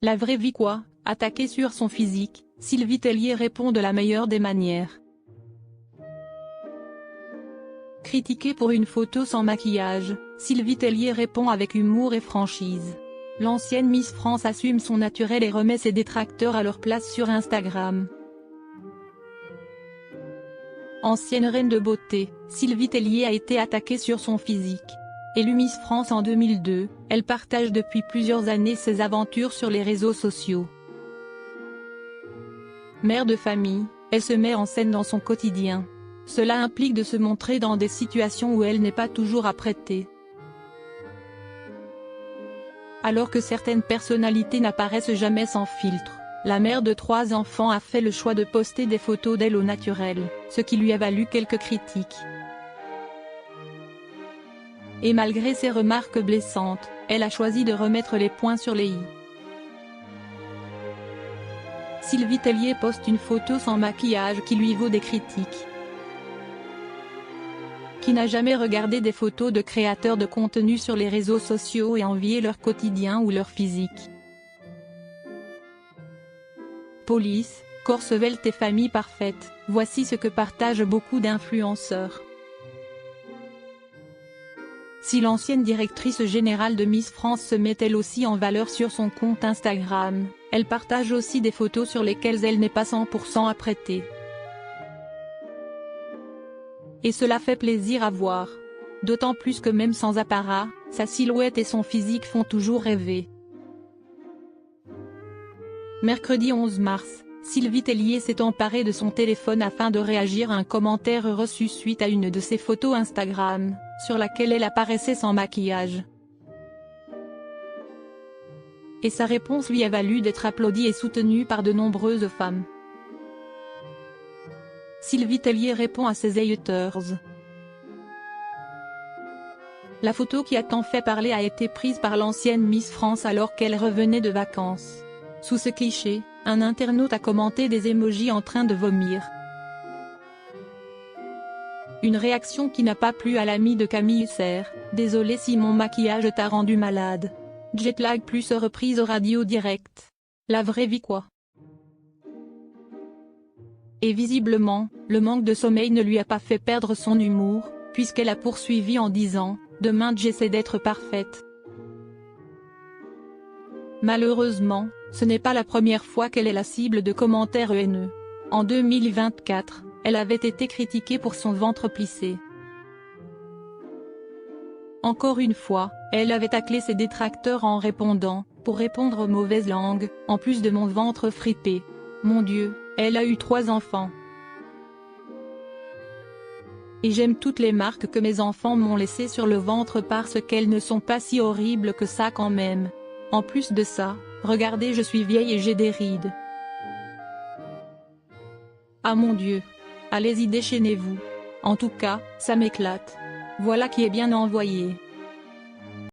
La vraie vie quoi? Attaquée sur son physique, Sylvie Tellier répond de la meilleure des manières. Critiquée pour une photo sans maquillage, Sylvie Tellier répond avec humour et franchise. L'ancienne Miss France assume son naturel et remet ses détracteurs à leur place sur Instagram. Ancienne reine de beauté, Sylvie Tellier a été attaquée sur son physique. Élue Miss France en 2002, elle partage depuis plusieurs années ses aventures sur les réseaux sociaux. Mère de famille, elle se met en scène dans son quotidien. Cela implique de se montrer dans des situations où elle n'est pas toujours apprêtée. Alors que certaines personnalités n'apparaissent jamais sans filtre, la mère de 3 enfants a fait le choix de poster des photos d'elle au naturel, ce qui lui a valu quelques critiques. Et malgré ces remarques blessantes, elle a choisi de remettre les points sur les i. Sylvie Tellier poste une photo sans maquillage qui lui vaut des critiques. Qui n'a jamais regardé des photos de créateurs de contenu sur les réseaux sociaux et envié leur quotidien ou leur physique? Police, corps svelte et famille parfaite, voici ce que partagent beaucoup d'influenceurs. Si l'ancienne directrice générale de Miss France se met elle aussi en valeur sur son compte Instagram, elle partage aussi des photos sur lesquelles elle n'est pas 100% apprêtée. Et cela fait plaisir à voir. D'autant plus que même sans apparat, sa silhouette et son physique font toujours rêver. Mercredi 11 mars, Sylvie Tellier s'est emparée de son téléphone afin de réagir à un commentaire reçu suite à une de ses photos Instagram, sur laquelle elle apparaissait sans maquillage. Et sa réponse lui a valu d'être applaudie et soutenue par de nombreuses femmes. Sylvie Tellier répond à ses haters. La photo qui a tant fait parler a été prise par l'ancienne Miss France alors qu'elle revenait de vacances. Sous ce cliché, un internaute a commenté des emojis en train de vomir. Une réaction qui n'a pas plu à l'ami de Camille Serre, « Désolé si mon maquillage t'a rendu malade. Jetlag plus reprise radio direct. La vraie vie quoi ?» Et visiblement, le manque de sommeil ne lui a pas fait perdre son humour, puisqu'elle a poursuivi en disant « Demain j'essaie d'être parfaite. » Malheureusement, ce n'est pas la première fois qu'elle est la cible de commentaires haineux. En 2024, elle avait été critiquée pour son ventre plissé. Encore une fois, elle avait taclé ses détracteurs en répondant, pour répondre aux mauvaises langues, en plus de mon ventre fripé. Mon Dieu, elle a eu 3 enfants. Et j'aime toutes les marques que mes enfants m'ont laissées sur le ventre parce qu'elles ne sont pas si horribles que ça quand même. En plus de ça, regardez je suis vieille et j'ai des rides. Ah mon Dieu. Allez-y déchaînez-vous. En tout cas, ça m'éclate. Voilà qui est bien envoyé.